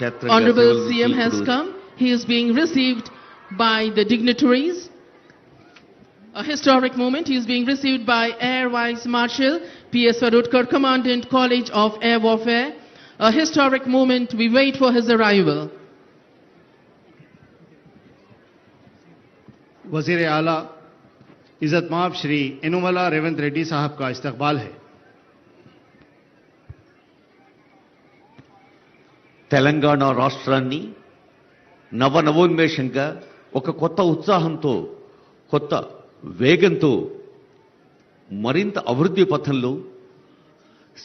Honorable CM has come. He is being received by the dignitaries. A historic moment. He is being received by Air Vice Marshal P.S. Swarudkar, Commandant, College of Air Warfare. A historic moment. We wait for his arrival. वज़ीर आला इज़्ज़त माब श्री यनुमला रेवंत रेड्डी साहब का इस्तकबाल है। తెలంగాణ రాష్ట్రాన్ని నవోన్మేషంగా ఒక కొత్త ఉత్సాహంతో కొత్త వేగంతో మరింత అభివృద్ధి పథంలో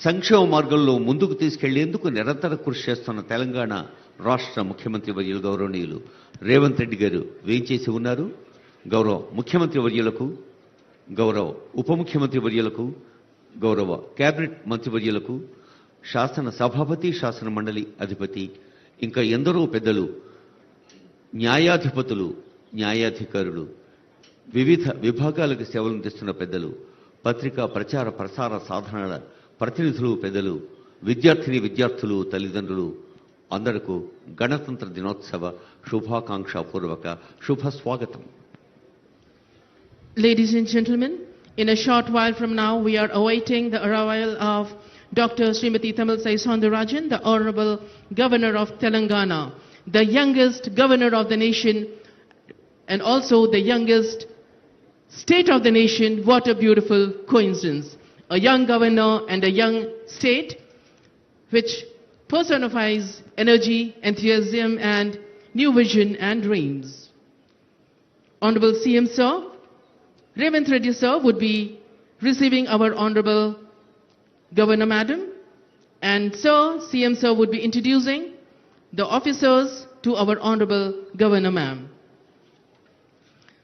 సంక్షేమ మార్గంలో ముందుకు తీసుకెళ్లేందుకు నిరంతర కృషి చేస్తున్న తెలంగాణ రాష్ట్ర ముఖ్యమంత్రి వర్యులు గౌరవనీయులు రేవంత్ రెడ్డి గారు వేంచేసి ఉన్నారు. గౌరవ ముఖ్యమంత్రి వర్యులకు, గౌరవ ఉప ముఖ్యమంత్రి వర్యులకు, గౌరవ కేబినెట్ మంత్రి వర్యులకు, శాసన సభాపతి, శాసన మండలి అధిపతి, ఇంకా ఎందరో పెద్దలు, న్యాయాధిపతులు, న్యాయాధికారులు, వివిధ విభాగాలకు సేవలు అందిస్తున్న పెద్దలు, పత్రికా ప్రచార ప్రసార సాధనాల ప్రతినిధులు, పెద్దలు, విద్యార్థిని విద్యార్థులు, తల్లిదండ్రులు అందరికీ గణతంత్ర దినోత్సవ శుభాకాంక్షాపూర్వక శుభ స్వాగతం. Ladies and gentlemen, in a short while from now, we are awaiting the arrival of Dr. Srimati Tamilisai Soundararajan, the Honorable Governor of Telangana, the youngest governor of the nation and also the youngest state of the nation. What a beautiful coincidence. A young governor and a young state which personifies energy, enthusiasm and new vision and dreams. Honorable CM Sir, Revanth Reddy Sir would be receiving our Honorable Governor Madam, and Sir, CM Sir would be introducing the officers to our Honorable Governor Ma'am.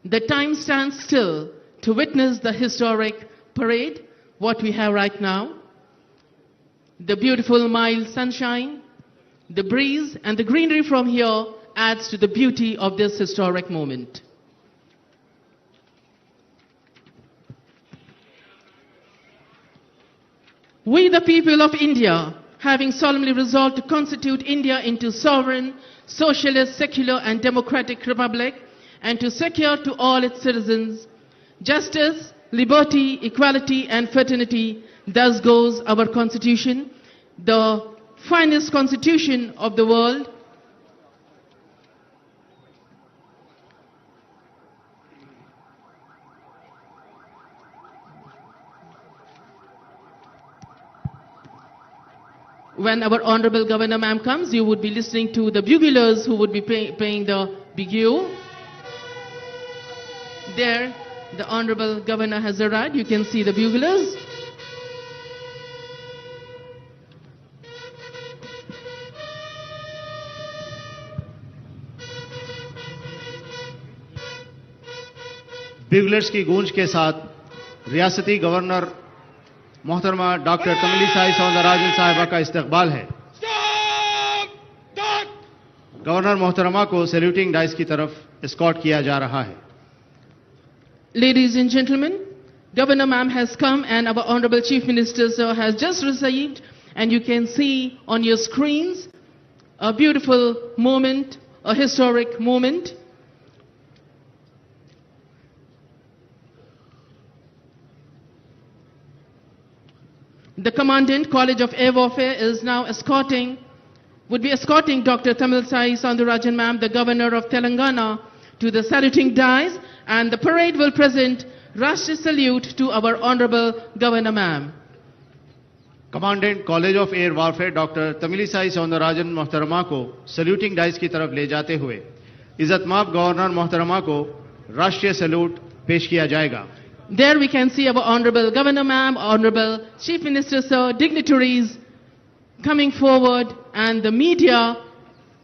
The time stands still to witness the historic parade, what we have right now. The beautiful mild sunshine, the breeze and the greenery from here adds to the beauty of this historic moment. We, the people of India, having solemnly resolved to constitute India into sovereign, socialist, secular and democratic republic, and to secure to all its citizens justice, liberty, equality and fraternity, thus goes our constitution, the finest constitution of the world. When our Honorable Governor Ma'am comes, you would be listening to the buglers who would be playing the bugle. There, the Honorable Governor has arrived. You can see the buglers. बिगलर्स की गूंज के साथ रियासती governor मोहतरमा doctor Tamilisai Soundararajan साहिबा का इस्तकबाल है। गवर्नर मोहतरमा को सैल्यूटिंग डाइस की तरफ एस्कॉर्ट किया जा रहा है। Ladies and gentlemen, Governor Ma'am has come and our Honorable Chief Minister Sir has just received, and you can see on your screens a beautiful moment, a historic moment. The Commandant, College of Air Warfare, is now would be escorting Dr. Tamilisai Soundararajan Ma'am, the Governor of Telangana, to the saluting dais, and the parade will present Rashtriya salute to our Honorable Governor Ma'am. Commandant college of air warfare doctor Tamilisai Soundararajan मोहतरमा को saluting dice की तरफ ले जाते हुए इज्जतमाब governor मोहतरमा को राष्ट्रीय सैल्यूट पेश किया जाएगा। There we can see our Honorable Governor Ma'am, Honorable Chief Minister Sir, dignitaries coming forward, and the media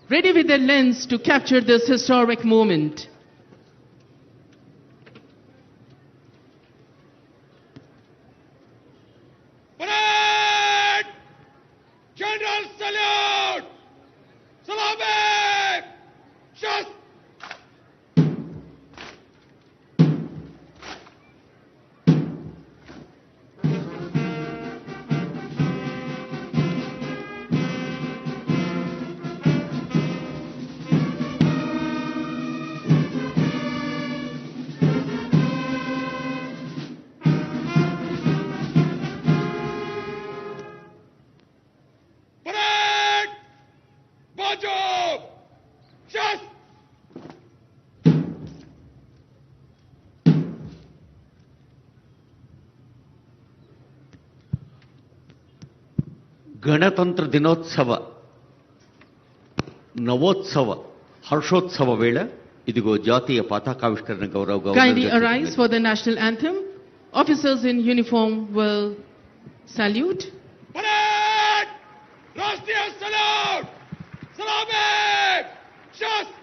ready with their lens to capture this historic moment. Parade! General salute! Salame! Shast! గణతంత్ర దినోత్సవ నవోత్సవ హర్షోత్సవ వేళ ఇదిగో జాతీయ పతాకావిష్కరణ గౌరవ Kindly governor arise for the national anthem. Officers in uniform will salute. Parade! Rashtriya salute! Salame! Shast!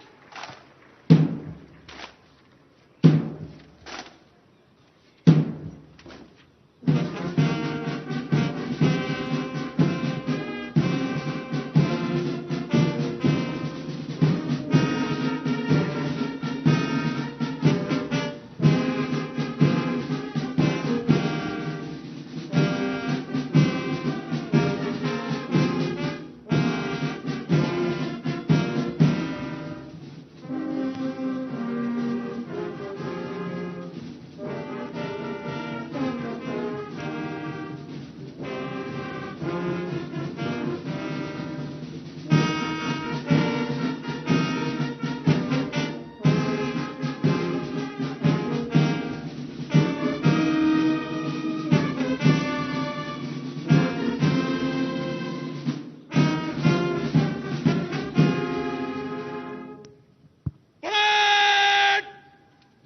Parade!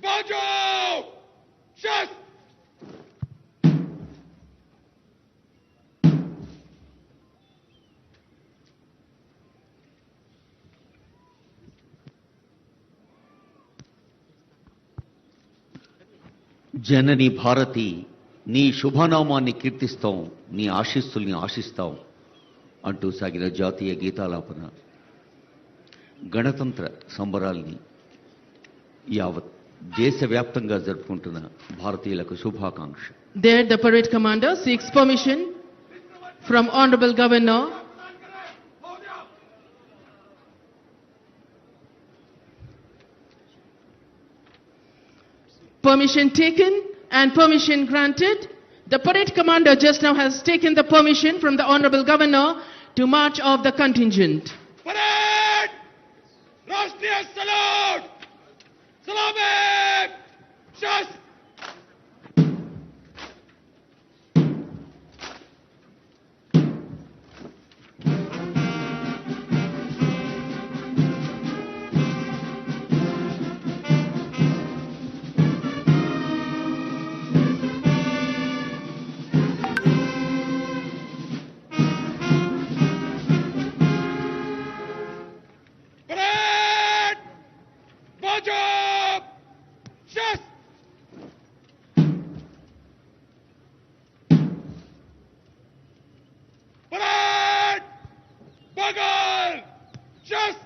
Bajo! Shast! జనని భారతి నీ శుభనామాన్ని కీర్తిస్తాం, నీ ఆశీస్సుల్ని ఆశిస్తాం అంటూ సాగిన జాతీయ గీతాలాపన గణతంత్ర సంబరాల్ని యావత్ దేశవ్యాప్తంగా జరుపుకుంటున్న భారతీయులకు శుభాకాంక్ష. There the parade commander seeks permission from Honorable Governor permission taken and permission granted. The parade commander just now has taken the permission from the Honorable Governor to march off the contingent. Parade! Rashtriya salute! Salame! Shast! Parade! Bajo! Shast! Parade! Bagal! Shast!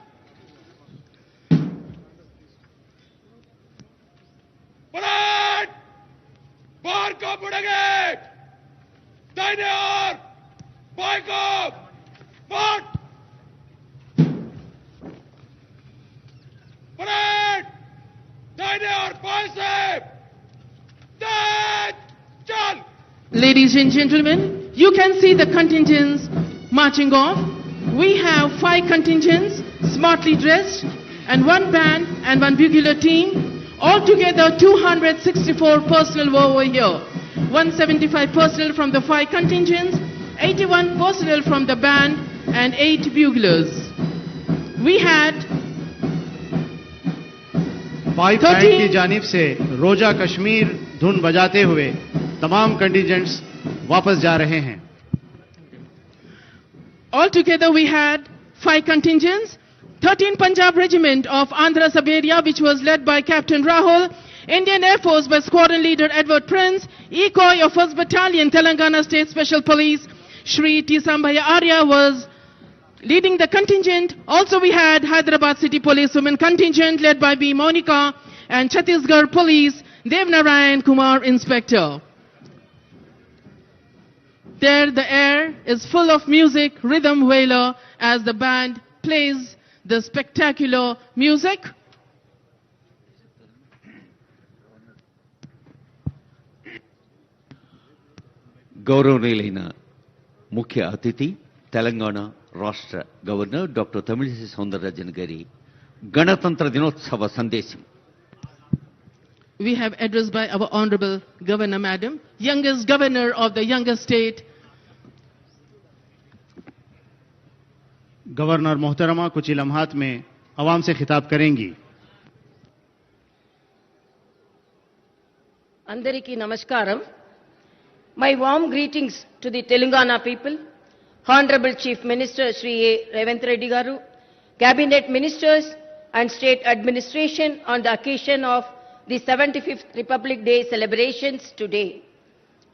Parade! बाहर को मुड़ेंगे दाहिने ओर बाएं को मार्च parade दाहिने और बाएं से तेज चल. Ladies and gentlemen, you can see the contingents marching off. We have 5 contingents smartly dressed and 1 band and 1 bugle team. Altogether 264 personnel were over here. 175 personnel from the 5 contingents, 81 personnel from the band and 8 buglers. We had 5 band की जानिब से रोजा कश्मीर धुन बजाते हुए तमाम contingents वापस जा रहे हैं. Altogether we had 5 contingents. 13 Punjab Regiment of Andhra Saberia, which was led by Captain Rahul. Indian Air Force by Squadron Leader Edward Prince. ECOI of 1st Battalion, Telangana State Special Police, Shri T. Sambhaya Arya was leading the contingent. Also we had Hyderabad City Police Women Contingent led by B. Monica and Chhattisgarh Police, Devnarayan Kumar Inspector. There the air is full of music, rhythm wailer as the band plays the spectacular music. గౌరవనీయులైన ముఖ్య అతిథి తెలంగాణ రాష్ట్ర governor doctor Tamilisai Soundararajan గారి గణతంత్ర దినోత్సవ సందేశం. We have addressed by our Honorable Governor Madam, youngest governor of the youngest state, governor मोहतरमा कुछ ही लम्हात में अवाम से खिताब करेंगी। Andariki Namaskaram. My warm greetings to the Telangana people, Honorable Chief Minister Shri A. Revant Reddy Garu, Cabinet Ministers and State Administration on the occasion of the 75th Republic Day celebrations today.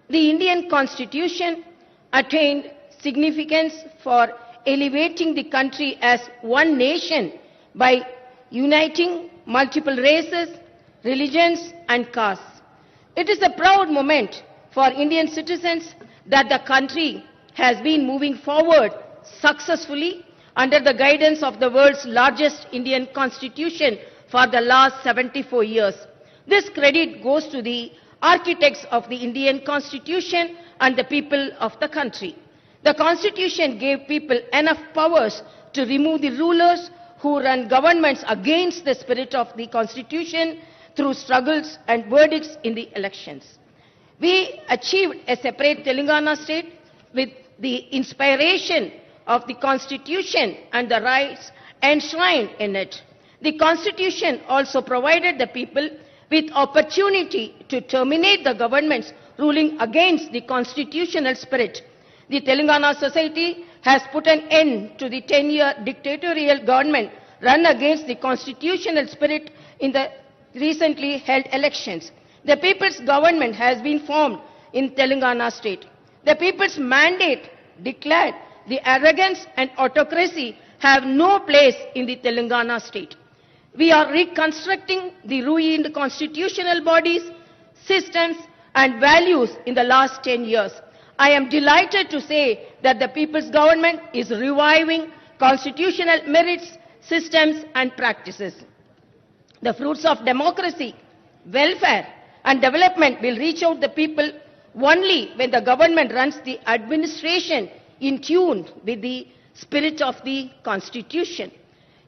The Indian Constitution attained significance for elevating the country as one nation by uniting multiple races, religions and castes. It is a proud moment for Indian citizens that the country has been moving forward successfully under the guidance of the world's largest Indian constitution for the last 74 years. This credit goes to the architects of the Indian constitution and the people of the country. The constitution gave people enough powers to remove the rulers who run governments against the spirit of the constitution through struggles and verdicts in the elections. We achieved a separate Telangana state with the inspiration of the constitution and the rights enshrined in it. The constitution also provided the people with opportunity to terminate the governments ruling against the constitutional spirit. The Telangana society has put an end to the 10-year dictatorial government run against the constitutional spirit in the recently held elections. The people's government has been formed in Telangana state. The people's mandate declared the arrogance and autocracy have no place in the Telangana state. We are reconstructing the ruined constitutional bodies, systems and values in the last 10 years. I am delighted to say that the people's government is reviving constitutional merits, systems and practices. The fruits of democracy, welfare and development will reach out the people only when the government runs the administration in tune with the spirit of the constitution.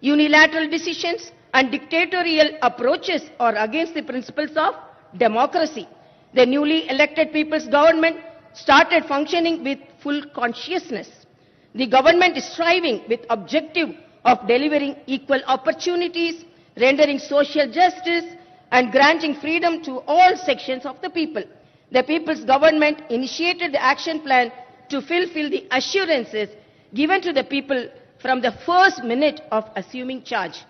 Unilateral decisions and dictatorial approaches are against the principles of democracy. The newly elected people's government started functioning with full consciousness. The government is striving with objective of delivering equal opportunities, rendering social justice and granting freedom to all sections of the people. The people's government initiated the action plan to fulfill the assurances given to the people from the first minute of assuming charge.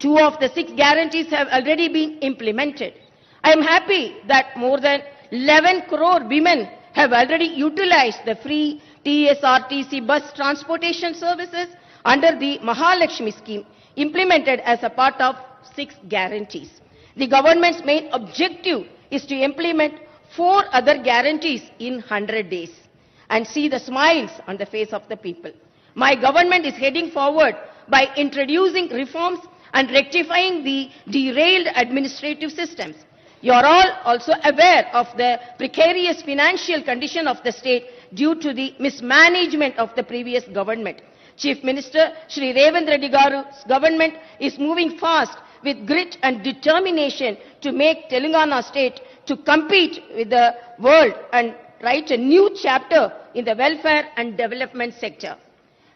2 of the 6 guarantees have already been implemented. I am happy that more than 11 crore women have already utilized the free TSRTC bus transportation services under the Mahalakshmi scheme implemented as a part of 6 guarantees. The government's main objective is to implement 4 other guarantees in 100 days and see the smiles on the face of the people. My government is heading forward by introducing reforms and rectifying the derailed administrative systems. You are all also aware of the precarious financial condition of the state due to the mismanagement of the previous government. Chief Minister Shri Revant Reddy Garu's government is moving fast with grit and determination to make Telangana state to compete with the world and write a new chapter in the welfare and development sector.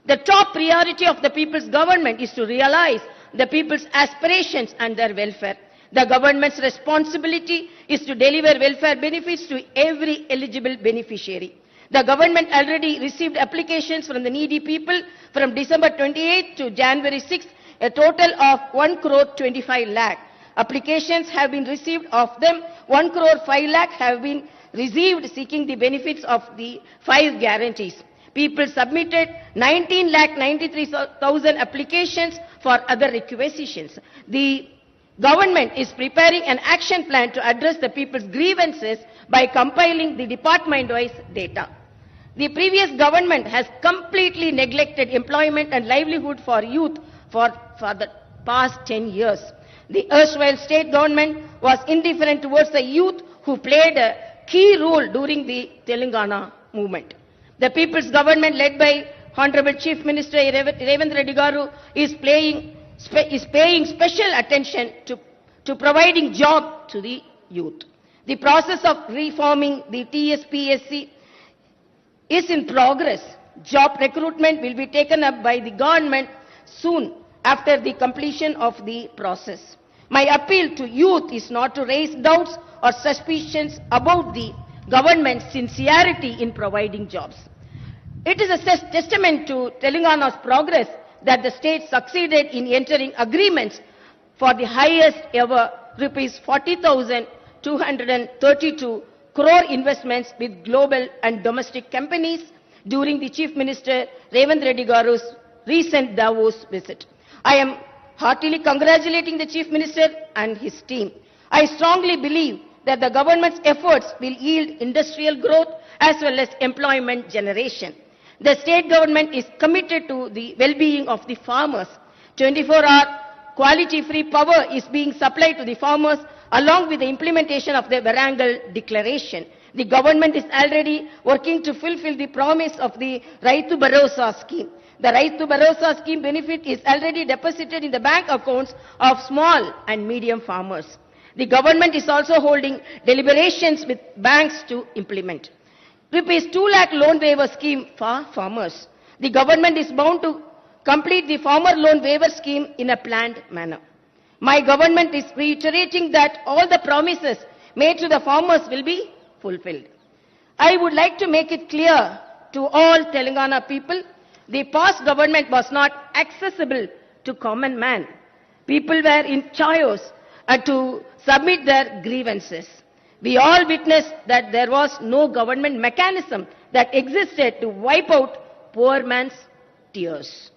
The top priority of the people's government is to realize the people's aspirations and their welfare. The government's responsibility is to deliver welfare benefits to every eligible beneficiary. The government already received applications from the needy people from December 28 to January 6, a total of 1 crore 25 lakh. Applications have been received. Of them, 1 crore 5 lakh have been received seeking the benefits of the 5 guarantees. People submitted 19,93,000 applications for other requisitions. The government is preparing an action plan to address the people's grievances by compiling the department-wise data. The previous government has completely neglected employment and livelihood for youth for the past 10 years. The erstwhile state government was indifferent towards the youth who played a key role during the Telangana movement. The people's government led by Honorable Chief Minister Revant Reddy Garu is paying special attention to providing job to the youth. The process of reforming the TSPSC is in progress job recruitment will be taken up by the government soon after the completion of the process. My appeal to youth is not to raise doubts or suspicions about the government's sincerity in providing jobs. It is a testament to Telangana's progress that the state succeeded in entering agreements for the highest ever rupees 40,232 crore investments with global and domestic companies during the Chief Minister Revant Reddy Garu's recent Davos visit. I am heartily congratulating the Chief Minister and his team. I strongly believe that the government's efforts will yield industrial growth as well as employment generation. The state government is committed to the well-being of the farmers. 24-hour quality-free power is being supplied to the farmers along with the implementation of the Warangal Declaration. The government is already working to fulfill the promise of the Raitu Bharosa scheme. The Raitu Bharosa scheme benefit is already deposited in the bank accounts of small and medium farmers. The government is also holding deliberations with banks to implement. Rupees 2 lakh loan waiver scheme for farmers. The government is bound to complete the farmer loan waiver scheme in a planned manner. My government is reiterating that all the promises made to the farmers will be fulfilled. I would like to make it clear to all Telangana people, the past government was not accessible to common man. People were in chaos to submit their grievances. We all witnessed that there was no government mechanism that existed to wipe out poor man's tears.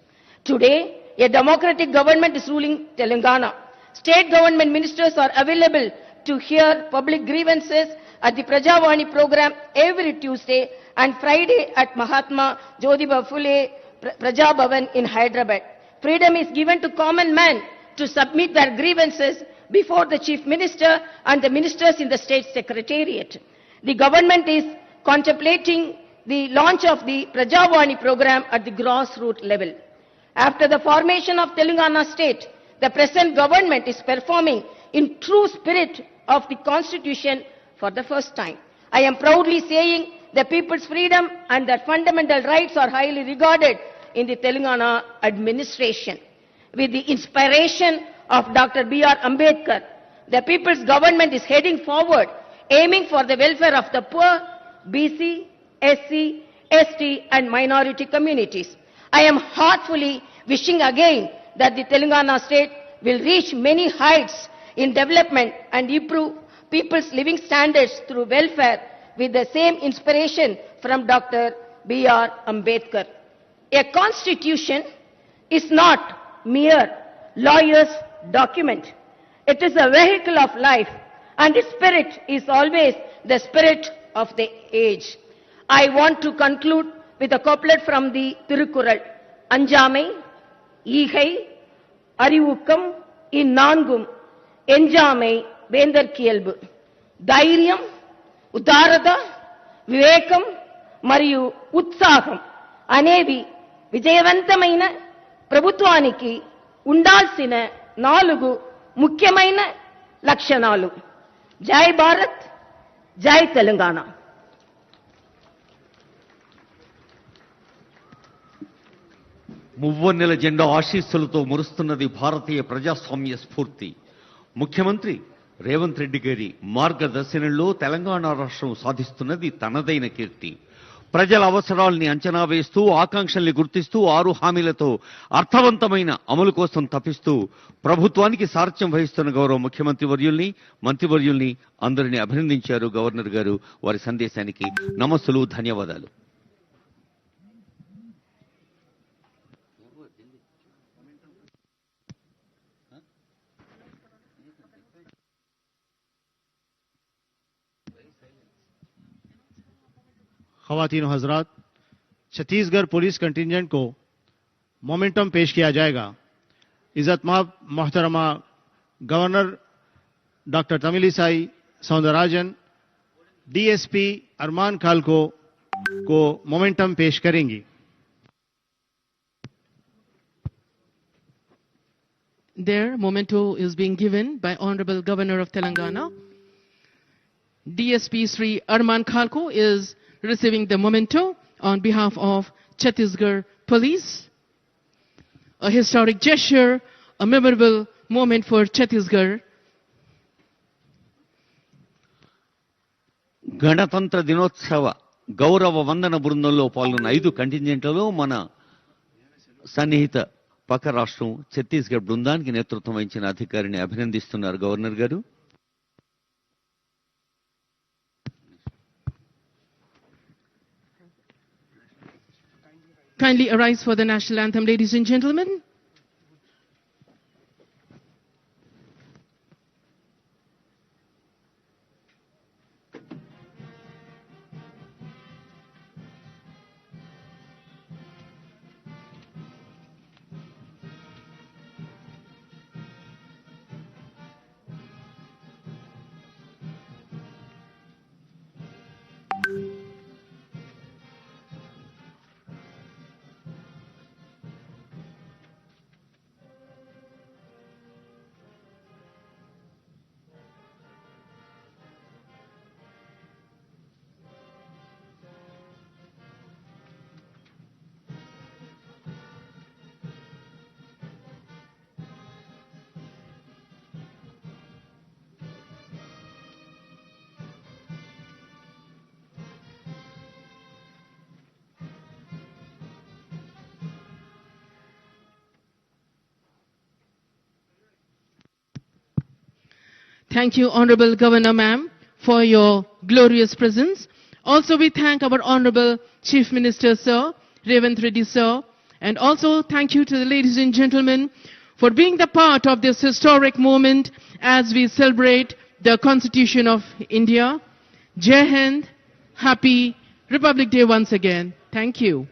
Today, a democratic government is ruling Telangana. State government ministers are available to hear public grievances at the Prajavani program every Tuesday and Friday at Mahatma Jyotiba Phule Praja Bhavan in Hyderabad. Freedom is given to common man to submit their grievances before the Chief Minister and the ministers in the State Secretariat. The government is contemplating the launch of the Prajavani program at the grassroots level. After the formation of Telangana state, the present government is performing in true spirit of the Constitution for the first time. I am proudly saying the people's freedom and their fundamental rights are highly regarded in the Telangana administration. With the inspiration of Dr. B.R. Ambedkar, the people's government is heading forward, aiming for the welfare of the poor, BC, SC, ST and minority communities. I am heartfully wishing again that the Telangana state will reach many heights in development and improve people's living standards through welfare with the same inspiration from Dr. B.R. Ambedkar. A constitution is not mere lawyer's document. It is a vehicle of life and its spirit is always the spirit of the age. I want to conclude with a couplet from the Tirukkural. Anjamai, Igai, Arivukam, Innangum, Enjamai, Vendar Kielbu. Dhairyam, Udarada, Vivekam, Mariyu, Utsaham, Anevi, విజయవంతమైన ప్రభుత్వానికి ఉండాల్సిన 4 ముఖ్యమైన లక్షణాలు. జై భారత్, జై తెలంగాణ. మువ్వన్నెల జెండా ఆశీస్సులతో మురుస్తున్నది భారతీయ ప్రజాస్వామ్య స్ఫూర్తి. ముఖ్యమంత్రి రేవంత్ రెడ్డి గారి మార్గదర్శనంలో తెలంగాణ రాష్ట్రం సాధిస్తున్నది తనదైన కీర్తి. ప్రజల అవసరాల్ని అంచనా వేస్తూ ఆకాంక్షల్ని గుర్తిస్తూ 6 హామీలతో అర్థవంతమైన అమలు కోసం తపిస్తూ ప్రభుత్వానికి సారథ్యం వహిస్తున్న గౌరవ ముఖ్యమంత్రి వర్యుల్ని, మంత్రివర్యుల్ని అందరినీ అభినందించారు గవర్నర్ గారు. వారి సందేశానికి నమస్సులు, ధన్యవాదాలు. ख़वातीन और हजरात, छत्तीसगढ़ पुलिस कंटिंजेंट को मोमेंटम पेश किया जाएगा. इज़्ज़तमाब मोहतरमा governor doctor Tamilisai Soundararajan DSP Arman खालको को मोमेंटम पेश करेंगी. Their memento is being given by Honorable Governor of Telangana. DSP Sri Arman Khalko is receiving the memento on behalf of Chhattisgarh Police. A historic gesture, a memorable moment for Chhattisgarh. గణతంత్ర దినోత్సవ గౌరవ వందన బృందంలో పాల్గొన్న 5 కంటింజెంట్లలో మన సన్నిహిత పక్క రాష్ట్రం ఛత్తీస్గఢ్ బృందానికి నేతృత్వం వహించిన అధికారిని అభినందిస్తున్నారు గవర్నర్ గారు. Kindly arise for the national anthem, ladies and gentlemen. Thank you, Honorable Governor Ma'am, for your glorious presence. Also, we thank our Honorable Chief Minister, Sir, Revanth Reddy, Sir, and also thank you to the ladies and gentlemen for being the part of this historic moment as we celebrate the Constitution of India. Jai Hind, happy Republic Day once again. Thank you.